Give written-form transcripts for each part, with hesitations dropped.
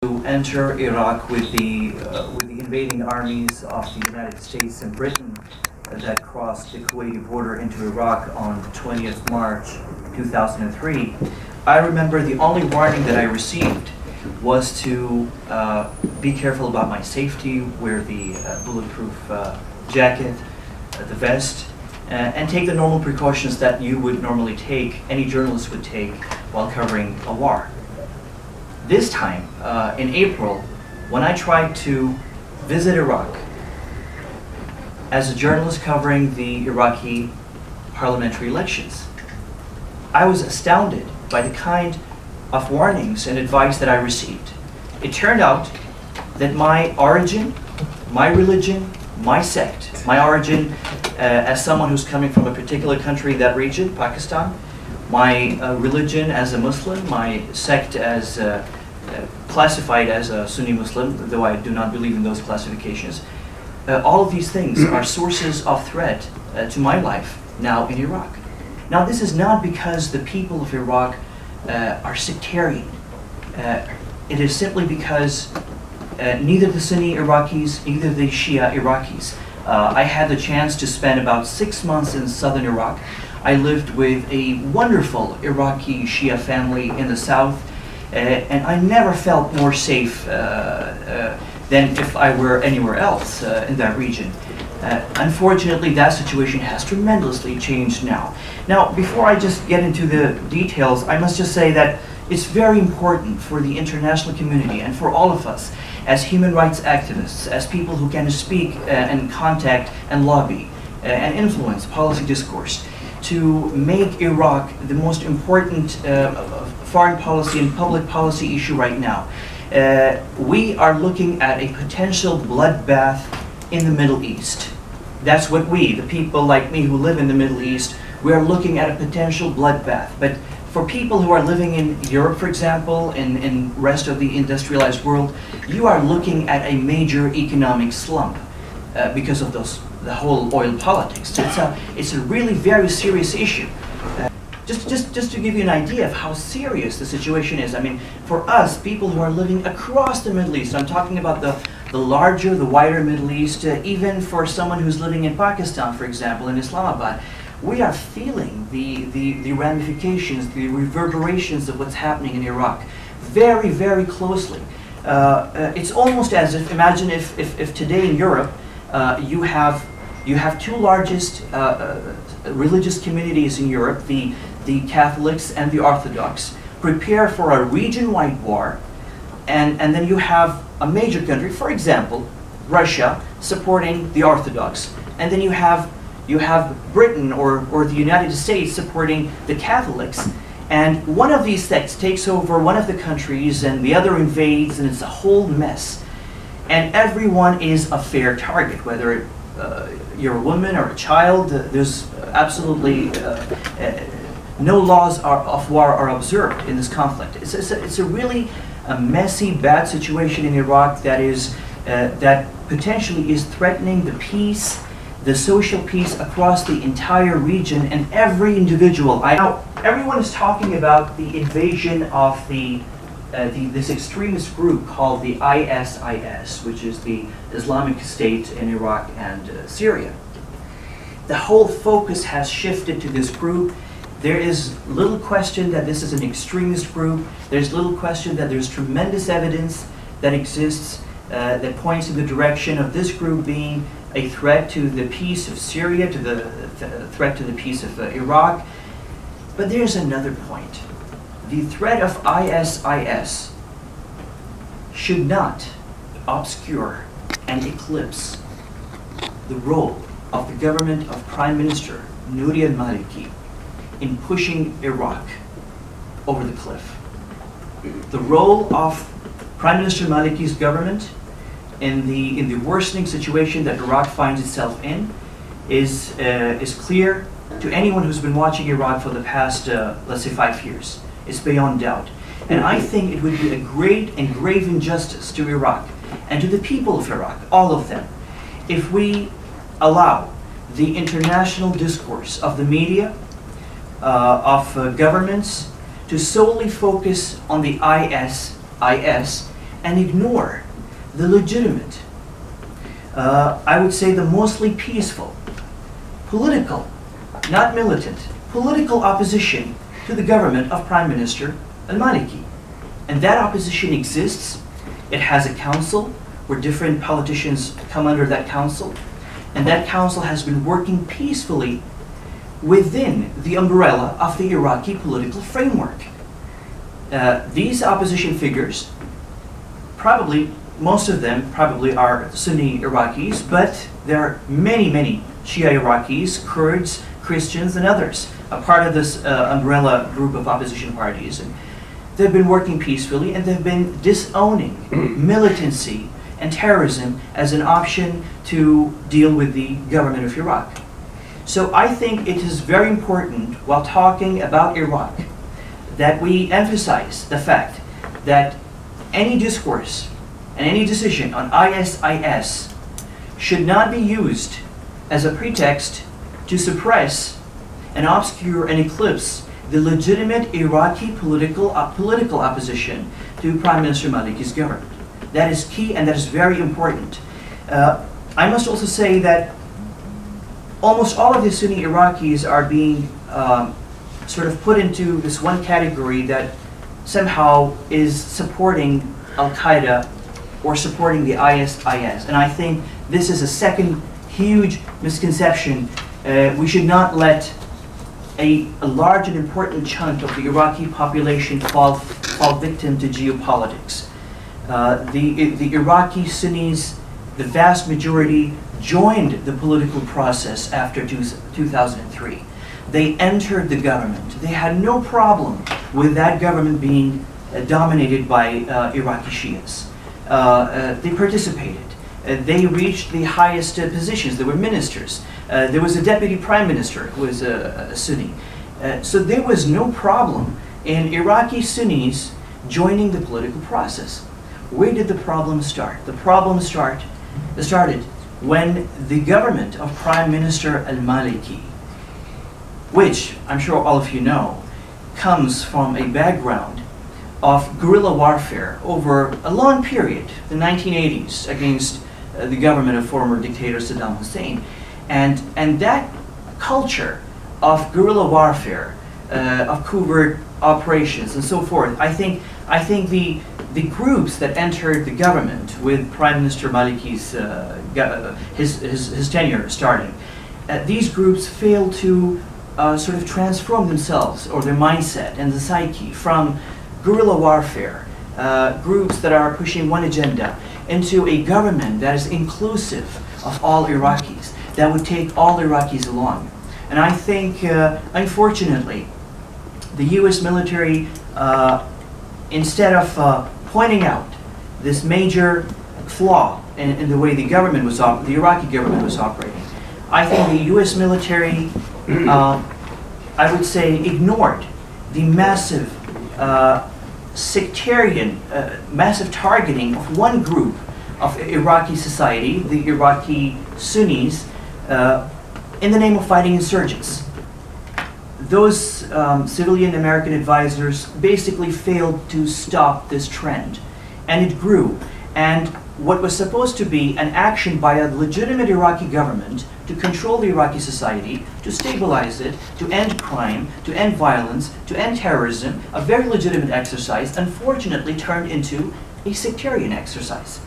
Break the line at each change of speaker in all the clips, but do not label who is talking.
to enter Iraq with the invading armies of the United States and Britain that crossed the Kuwaiti border into Iraq on 20th March 2003, I remember the only warning that I received was to be careful about my safety, wear the bulletproof jacket, the vest, and take the normal precautions that you would normally take, any journalist would take while covering a war. This time, in April, when I tried to visit Iraq as a journalist covering the Iraqi parliamentary elections, I was astounded by the kind of warnings and advice that I received. It turned out that my origin, my religion, my sect, my origin as someone who's coming from a particular country, that region, Pakistan, my religion as a Muslim, my sect as classified as a Sunni Muslim, though I do not believe in those classifications. All of these things are sources of threat to my life now in Iraq. Now, this is not because the people of Iraq are sectarian. It is simply because neither the Sunni Iraqis, neither the Shia Iraqis. I had the chance to spend about 6 months in southern Iraq. I lived with a wonderful Iraqi Shia family in the south, and I never felt more safe than if I were anywhere else in that region. Unfortunately, that situation has tremendously changed now. Now, before I just get into the details, I must just say that it's very important for the international community and for all of us as human rights activists, as people who can speak and contact and lobby and influence policy discourse, to make Iraq the most important foreign policy and public policy issue right now. We are looking at a potential bloodbath in the Middle East. That's what we, the people like me who live in the Middle East, we are looking at a potential bloodbath. But for people who are living in Europe, for example, in rest of the industrialized world, you are looking at a major economic slump because of the whole oil politics. It's a really very serious issue. Just to give you an idea of how serious the situation is, I mean, for us, people who are living across the Middle East, I'm talking about the larger, the wider Middle East, even for someone who's living in Pakistan, for example, in Islamabad, we are feeling the ramifications, the reverberations of what's happening in Iraq very, very closely. It's almost as if, imagine if today in Europe you have two largest religious communities in Europe, the Catholics and the Orthodox, prepare for a region-wide war, and then you have a major country, for example, Russia, supporting the Orthodox, and then you have Britain or the United States supporting the Catholics, and one of these sects takes over one of the countries and the other invades, and it's a whole mess. And everyone is a fair target, whether you're a woman or a child. There's absolutely no laws of war are observed in this conflict. It's a really messy, bad situation in Iraq that potentially is threatening the peace, the social peace across the entire region and every individual. Now, everyone is talking about the invasion of this extremist group called the ISIS, which is the Islamic State in Iraq and Syria. The whole focus has shifted to this group. There is little question that this is an extremist group. There's little question that there's tremendous evidence that exists that points in the direction of this group being a threat to the peace of Syria, to the threat to the peace of Iraq. But there's another point. The threat of ISIS should not obscure and eclipse the role of the government of Prime Minister Nouri Al-Maliki in pushing Iraq over the cliff. The role of Prime Minister Maliki's government in the worsening situation that Iraq finds itself in is clear to anyone who's been watching Iraq for the past, let's say, 5 years. It's beyond doubt. And I think it would be a great and grave injustice to Iraq and to the people of Iraq, all of them, if we allow the international discourse of the media, of governments, to solely focus on the ISIS
and ignore the legitimate, I would say the mostly peaceful, political, not militant, political opposition to the government of Prime Minister Al-Maliki. And that opposition exists. It has a council where different politicians come under that council. And that council has been working peacefully within the umbrella of the Iraqi political framework. These opposition figures, probably, most of them probably are Sunni Iraqis, but there are many, many Shia Iraqis, Kurds, Christians, and others, a part of this umbrella group of opposition parties. And they've been working peacefully, and they've been disowning militancy and terrorism as an option to deal with the government of Iraq. So I think it is very important, while talking about Iraq, that we emphasize the fact that any discourse and any decision on ISIS should not be used as a pretext to suppress and obscure and eclipse the legitimate Iraqi political opposition to Prime Minister Maliki's government. That is key, and that is very important. I must also say that almost all of the Sunni Iraqis are being sort of put into this one category that somehow is supporting Al-Qaeda or supporting the ISIS. And I think this is a second huge misconception. We should not let a large and important chunk of the Iraqi population fall victim to geopolitics. The Iraqi Sunnis, the vast majority, joined the political process after 2003. They entered the government. They had no problem with that government being dominated by Iraqi Shias. They participated. They reached the highest positions. They were ministers. There was a deputy prime minister who was a Sunni. So there was no problem in Iraqi Sunnis joining the political process. Where did the problem start? The problem started when the government of Prime Minister Al-Maliki, which I'm sure all of you know, comes from a background of guerrilla warfare over a long period, the 1980s, against the government of former dictator Saddam Hussein. And that culture of guerrilla warfare, of covert operations and so forth, I think the groups that entered the government with Prime Minister Maliki's his tenure starting, these groups failed to sort of transform themselves or their mindset and the psyche from guerrilla warfare, groups that are pushing one agenda, into a government that is inclusive of all Iraqis, that would take all Iraqis along. And I think, unfortunately, the U.S. military, instead of pointing out this major flaw in the way the government was the Iraqi government was operating, I think the U.S. military, I would say, ignored the massive sectarian, massive targeting of one group of Iraqi society, the Iraqi Sunnis, in the name of fighting insurgents. Those civilian American advisors basically failed to stop this trend, and it grew. And what was supposed to be an action by a legitimate Iraqi government to control the Iraqi society, to stabilize it, to end crime, to end violence, to end terrorism, a very legitimate exercise, unfortunately turned into a sectarian exercise.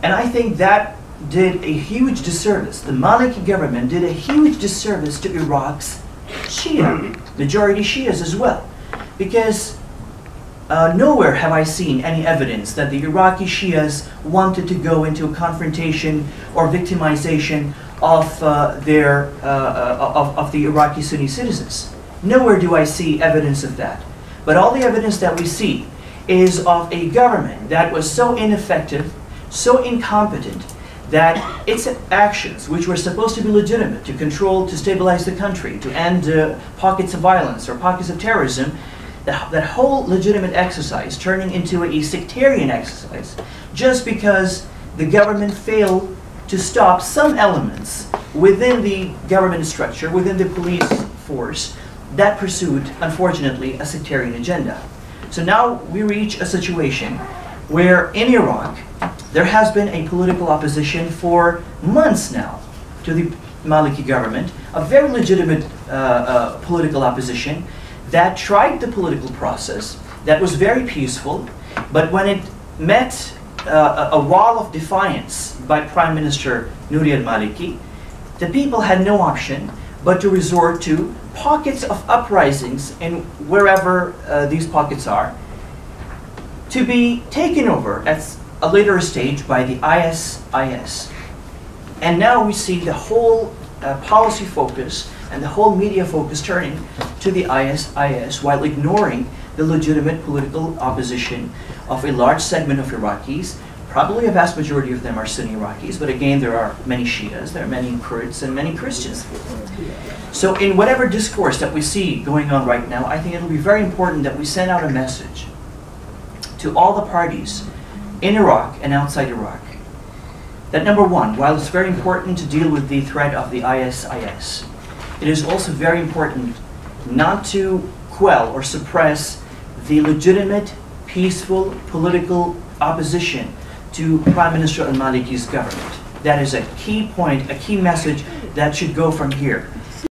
And I think that did a huge disservice. The Maliki government did a huge disservice to Iraq's Shia, majority Shias as well, because nowhere have I seen any evidence that the Iraqi Shias wanted to go into a confrontation or victimization of the Iraqi Sunni citizens. Nowhere do I see evidence of that. But all the evidence that we see is of a government that was so ineffective, so incompetent, that its actions, which were supposed to be legitimate, to control, to stabilize the country, to end pockets of violence or pockets of terrorism, that whole legitimate exercise turning into a sectarian exercise just because the government failed to stop some elements within the government structure, within the police force, that pursued, unfortunately, a sectarian agenda. So now we reach a situation where in Iraq, there has been a political opposition for months now to the Maliki government, a very legitimate political opposition that tried the political process, that was very peaceful, but when it met a wall of defiance by Prime Minister Nouri al-Maliki, the people had no option but to resort to pockets of uprisings in wherever these pockets are, to be taken over at a later stage by the ISIS. And now we see the whole policy focus and the whole media focus turning to the ISIS while ignoring the legitimate political opposition of a large segment of Iraqis. Probably a vast majority of them are Sunni Iraqis, but again, there are many Shias, there are many Kurds, and many Christians. So in whatever discourse that we see going on right now, I think it'll be very important that we send out a message to all the parties in Iraq and outside Iraq that number one, while it's very important to deal with the threat of the ISIS, it is also very important not to quell or suppress the legitimate, peaceful, political opposition to Prime Minister al-Maliki's government. That is a key point, a key message that should go from here.